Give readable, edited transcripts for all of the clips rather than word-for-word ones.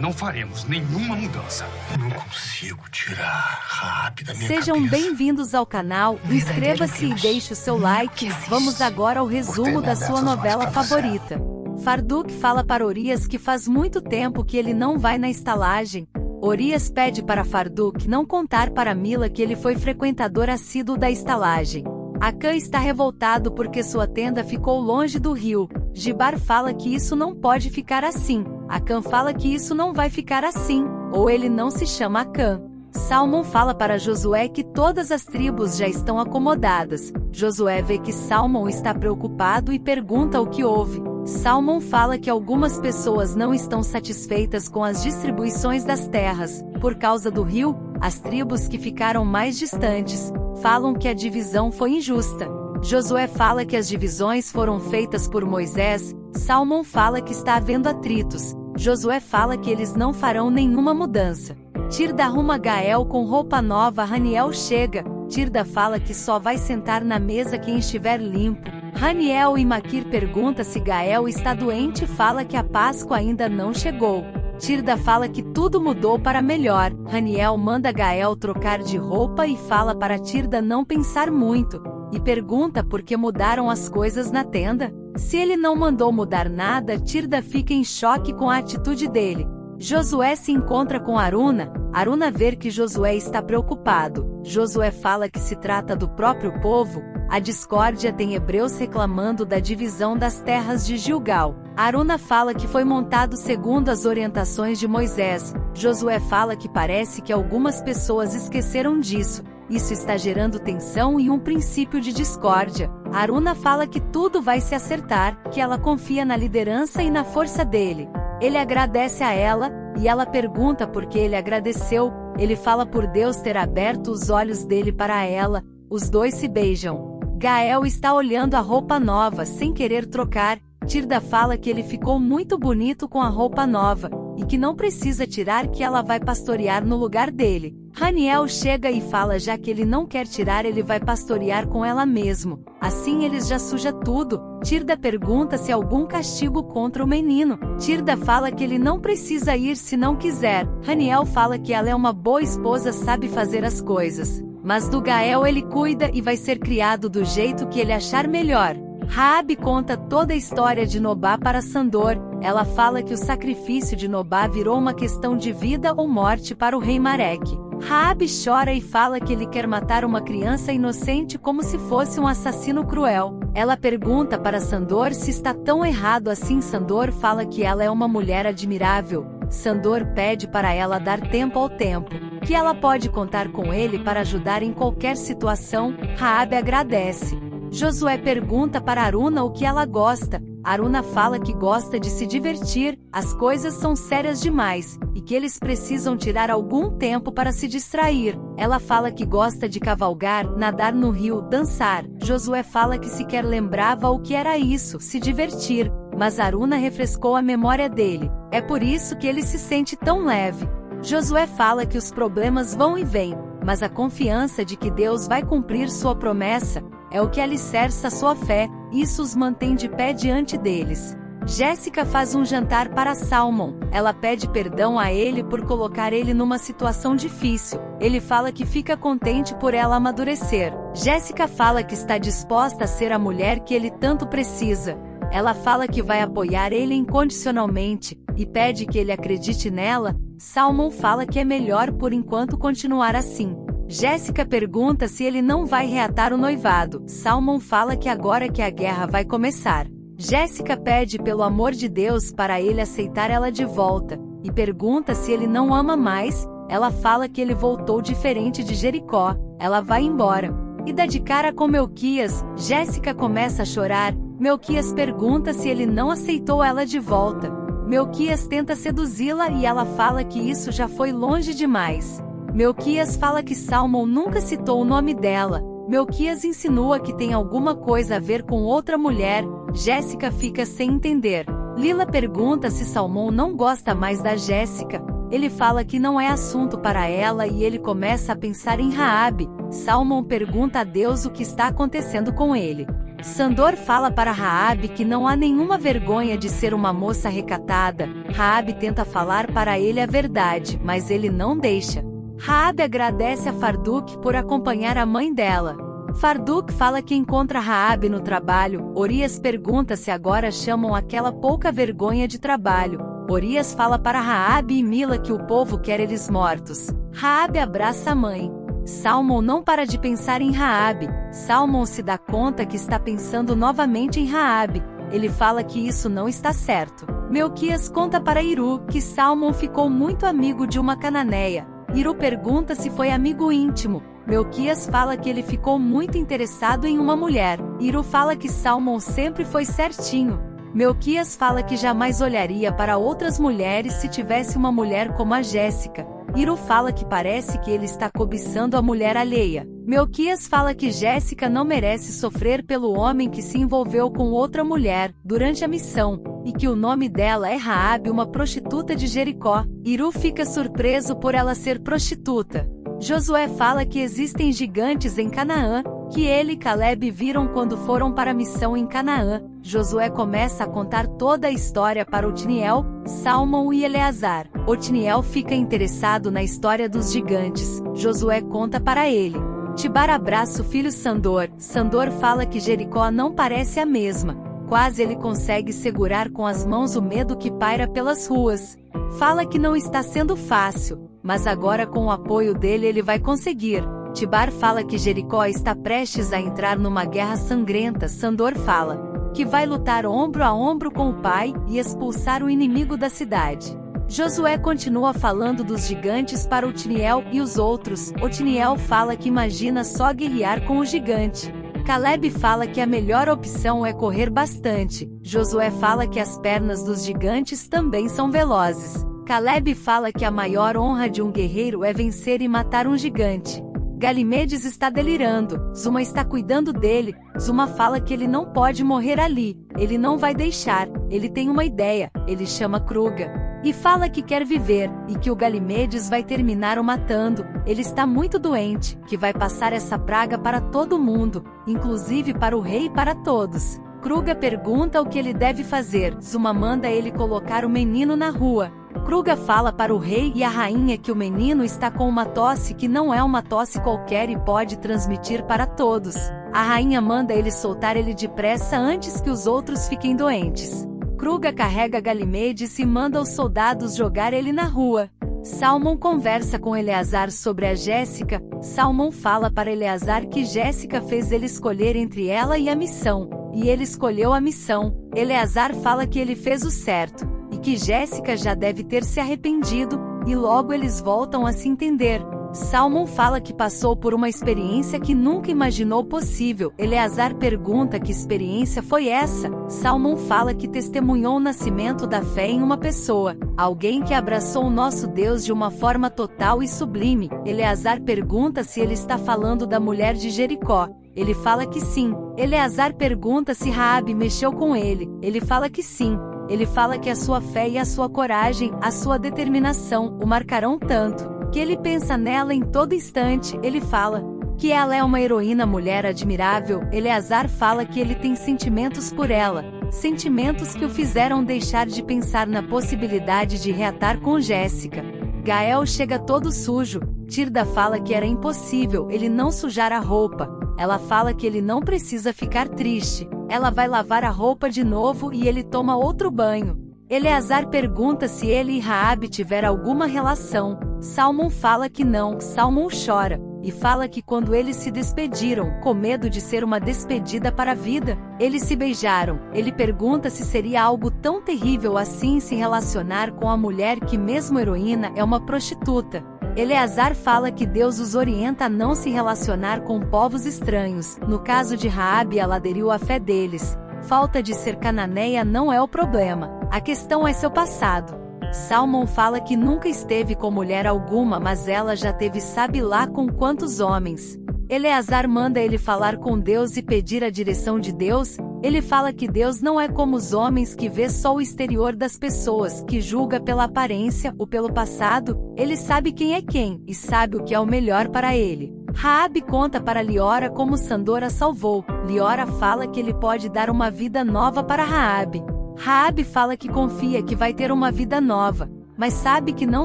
não faremos nenhuma mudança. Não consigo tirar rápido da minha Sejam cabeça. bem-vindos ao canal, inscreva-se e deixe o seu like. Vamos agora ao resumo da sua novela favorita. Farduk fala para Orias que faz muito tempo que ele não vai na estalagem. Orias pede para Farduk não contar para Mila que ele foi frequentador assíduo da estalagem. Akan está revoltado porque sua tenda ficou longe do rio. Jibar fala que isso não pode ficar assim. Akan fala que isso não vai ficar assim, ou ele não se chama Akan. Salmon fala para Josué que todas as tribos já estão acomodadas. Josué vê que Salmon está preocupado e pergunta o que houve. Salmon fala que algumas pessoas não estão satisfeitas com as distribuições das terras. Por causa do rio, as tribos que ficaram mais distantes falam que a divisão foi injusta. Josué fala que as divisões foram feitas por Moisés. Salmon fala que está havendo atritos. Josué fala que eles não farão nenhuma mudança. Tirda arruma Gael com roupa nova. Raniel chega. Tirda fala que só vai sentar na mesa quem estiver limpo. Raniel e Maquir pergunta se Gael está doente e fala que a Páscoa ainda não chegou. Tirda fala que tudo mudou para melhor. Raniel manda Gael trocar de roupa e fala para Tirda não pensar muito. E pergunta por que mudaram as coisas na tenda. Se ele não mandou mudar nada, Tirda fica em choque com a atitude dele. Josué se encontra com Aruna. Aruna vê que Josué está preocupado. Josué fala que se trata do próprio povo. A discórdia tem hebreus reclamando da divisão das terras de Gilgal. Aruna fala que foi montado segundo as orientações de Moisés. Josué fala que parece que algumas pessoas esqueceram disso. Isso está gerando tensão e um princípio de discórdia. Aruna fala que tudo vai se acertar, que ela confia na liderança e na força dele. Ele agradece a ela, e ela pergunta por que ele agradeceu. Ele fala por Deus ter aberto os olhos dele para ela. Os dois se beijam. Gael está olhando a roupa nova sem querer trocar. Tirda fala que ele ficou muito bonito com a roupa nova, e que não precisa tirar, que ela vai pastorear no lugar dele. Raniel chega e fala já que ele não quer tirar, ele vai pastorear com ela mesmo. Assim eles já suja tudo. Tirda pergunta se há algum castigo contra o menino. Tirda fala que ele não precisa ir se não quiser. Raniel fala que ela é uma boa esposa, sabe fazer as coisas. Mas do Gael ele cuida e vai ser criado do jeito que ele achar melhor. Raabe conta toda a história de Nobá para Sandor. Ela fala que o sacrifício de Nobá virou uma questão de vida ou morte para o rei Mareque. Raabe chora e fala que ele quer matar uma criança inocente como se fosse um assassino cruel. Ela pergunta para Sandor se está tão errado assim. Sandor fala que ela é uma mulher admirável. Sandor pede para ela dar tempo ao tempo, que ela pode contar com ele para ajudar em qualquer situação. Raabe agradece. Josué pergunta para Aruna o que ela gosta. Aruna fala que gosta de se divertir, as coisas são sérias demais, e que eles precisam tirar algum tempo para se distrair. Ela fala que gosta de cavalgar, nadar no rio, dançar. Josué fala que sequer lembrava o que era isso, se divertir, mas Aruna refrescou a memória dele. É por isso que ele se sente tão leve. Josué fala que os problemas vão e vêm, mas a confiança de que Deus vai cumprir sua promessa é o que alicerça sua fé. Isso os mantém de pé diante deles. Jéssica faz um jantar para Salmon. Ela pede perdão a ele por colocar ele numa situação difícil. Ele fala que fica contente por ela amadurecer. Jéssica fala que está disposta a ser a mulher que ele tanto precisa. Ela fala que vai apoiar ele incondicionalmente, e pede que ele acredite nela. Salmon fala que é melhor por enquanto continuar assim. Jéssica pergunta se ele não vai reatar o noivado. Salmon fala que agora que a guerra vai começar. Jéssica pede pelo amor de Deus para ele aceitar ela de volta, e pergunta se ele não ama mais. Ela fala que ele voltou diferente de Jericó. Ela vai embora, e dá de cara com Melquias. Jéssica começa a chorar. Melquias pergunta se ele não aceitou ela de volta. Melquias tenta seduzi-la e ela fala que isso já foi longe demais. Melquias fala que Salmon nunca citou o nome dela. Melquias insinua que tem alguma coisa a ver com outra mulher. Jéssica fica sem entender. Lila pergunta se Salmon não gosta mais da Jéssica. Ele fala que não é assunto para ela e ele começa a pensar em Raabe. Salmon pergunta a Deus o que está acontecendo com ele. Sandor fala para Raabe que não há nenhuma vergonha de ser uma moça recatada. Raabe tenta falar para ele a verdade, mas ele não deixa. Raabe agradece a Farduk por acompanhar a mãe dela. Farduk fala que encontra Raabe no trabalho. Orias pergunta se agora chamam aquela pouca vergonha de trabalho. Orias fala para Raabe e Mila que o povo quer eles mortos. Raabe abraça a mãe. Salmon não para de pensar em Raabe. Salmon se dá conta que está pensando novamente em Raabe. Ele fala que isso não está certo. Melquias conta para Iru que Salmon ficou muito amigo de uma cananeia. Iru pergunta se foi amigo íntimo. Melquias fala que ele ficou muito interessado em uma mulher. Iru fala que Salmon sempre foi certinho. Melquias fala que jamais olharia para outras mulheres se tivesse uma mulher como a Jéssica. Iru fala que parece que ele está cobiçando a mulher alheia. Melquias fala que Jéssica não merece sofrer pelo homem que se envolveu com outra mulher durante a missão, e que o nome dela é Raabe, uma prostituta de Jericó. Iru fica surpreso por ela ser prostituta. Josué fala que existem gigantes em Canaã, que ele e Caleb viram quando foram para a missão em Canaã. Josué começa a contar toda a história para Otniel, Salmon e Eleazar. Otniel fica interessado na história dos gigantes. Josué conta para ele. Tibar abraça o filho Sandor. Sandor fala que Jericó não parece a mesma. Quase ele consegue segurar com as mãos o medo que paira pelas ruas. Fala que não está sendo fácil, mas agora com o apoio dele ele vai conseguir. Tibar fala que Jericó está prestes a entrar numa guerra sangrenta. Sandor fala que vai lutar ombro a ombro com o pai e expulsar o inimigo da cidade. Josué continua falando dos gigantes para Otniel e os outros. Otniel fala que imagina só guerrear com o gigante. Caleb fala que a melhor opção é correr bastante. Josué fala que as pernas dos gigantes também são velozes. Caleb fala que a maior honra de um guerreiro é vencer e matar um gigante. Galimedes está delirando. Zuma está cuidando dele. Zuma fala que ele não pode morrer ali. Ele não vai deixar. Ele tem uma ideia. Ele chama Kruga. E fala que quer viver, e que o Galimedes vai terminar o matando. Ele está muito doente, que vai passar essa praga para todo mundo, inclusive para o rei e para todos. Kruga pergunta o que ele deve fazer. Zuma manda ele colocar o menino na rua. Kruga fala para o rei e a rainha que o menino está com uma tosse que não é uma tosse qualquer e pode transmitir para todos. A rainha manda ele soltar ele depressa antes que os outros fiquem doentes. Kruga carrega Galimedes e manda os soldados jogar ele na rua. Salmon conversa com Eleazar sobre a Jéssica. Salmon fala para Eleazar que Jéssica fez ele escolher entre ela e a missão, e ele escolheu a missão. Eleazar fala que ele fez o certo, e que Jéssica já deve ter se arrependido, e logo eles voltam a se entender. Salmon fala que passou por uma experiência que nunca imaginou possível. Eleazar pergunta que experiência foi essa. Salmon fala que testemunhou o nascimento da fé em uma pessoa, alguém que abraçou o nosso Deus de uma forma total e sublime. Eleazar pergunta se ele está falando da mulher de Jericó. Ele fala que sim. Eleazar pergunta se Raabe mexeu com ele. Ele fala que sim. Ele fala que a sua fé e a sua coragem, a sua determinação, o marcarão tanto que ele pensa nela em todo instante. Ele fala que ela é uma heroína, mulher admirável. Eleazar fala que ele tem sentimentos por ela, sentimentos que o fizeram deixar de pensar na possibilidade de reatar com Jéssica. Gael chega todo sujo. Tirda fala que era impossível ele não sujar a roupa. Ela fala que ele não precisa ficar triste. Ela vai lavar a roupa de novo e ele toma outro banho. Eleazar pergunta se ele e Raabe tiveram alguma relação. Salmon fala que não. Salmon chora e fala que quando eles se despediram, com medo de ser uma despedida para a vida, eles se beijaram. Ele pergunta se seria algo tão terrível assim se relacionar com a mulher que, mesmo heroína, é uma prostituta. Eleazar fala que Deus os orienta a não se relacionar com povos estranhos. No caso de Raabe, ela aderiu à fé deles. Falta de ser cananeia não é o problema. A questão é seu passado. Salmon fala que nunca esteve com mulher alguma, mas ela já teve sabe lá com quantos homens. Eleazar manda ele falar com Deus e pedir a direção de Deus. Ele fala que Deus não é como os homens que vê só o exterior das pessoas, que julga pela aparência ou pelo passado. Ele sabe quem é quem e sabe o que é o melhor para ele. Raabe conta para Liora como Sandor a salvou. Liora fala que ele pode dar uma vida nova para Raabe. Raabe fala que confia que vai ter uma vida nova, mas sabe que não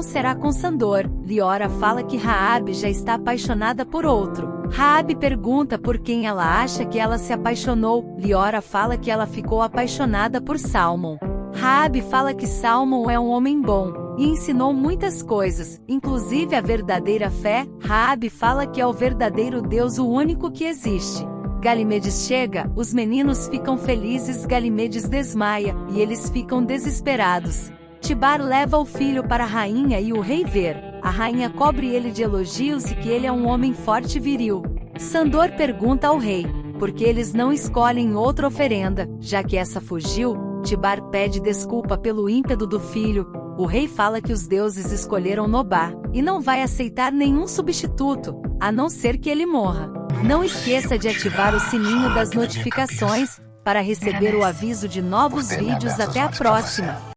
será com Sandor. Liora fala que Raabe já está apaixonada por outro. Raabe pergunta por quem ela acha que ela se apaixonou. Liora fala que ela ficou apaixonada por Salmão. Raabe fala que Salmão é um homem bom e ensinou muitas coisas, inclusive a verdadeira fé. Raabe fala que é o verdadeiro Deus, o único que existe. Galimedes chega, os meninos ficam felizes, Galimedes desmaia, e eles ficam desesperados. Tibar leva o filho para a rainha e o rei vê. A rainha cobre ele de elogios e que ele é um homem forte e viril. Sandor pergunta ao rei, por que eles não escolhem outra oferenda, já que essa fugiu? Tibar pede desculpa pelo ímpeto do filho. O rei fala que os deuses escolheram Nobá, e não vai aceitar nenhum substituto, a não ser que ele morra. Não esqueça de ativar o sininho das notificações, para receber o aviso de novos vídeos. Até a próxima!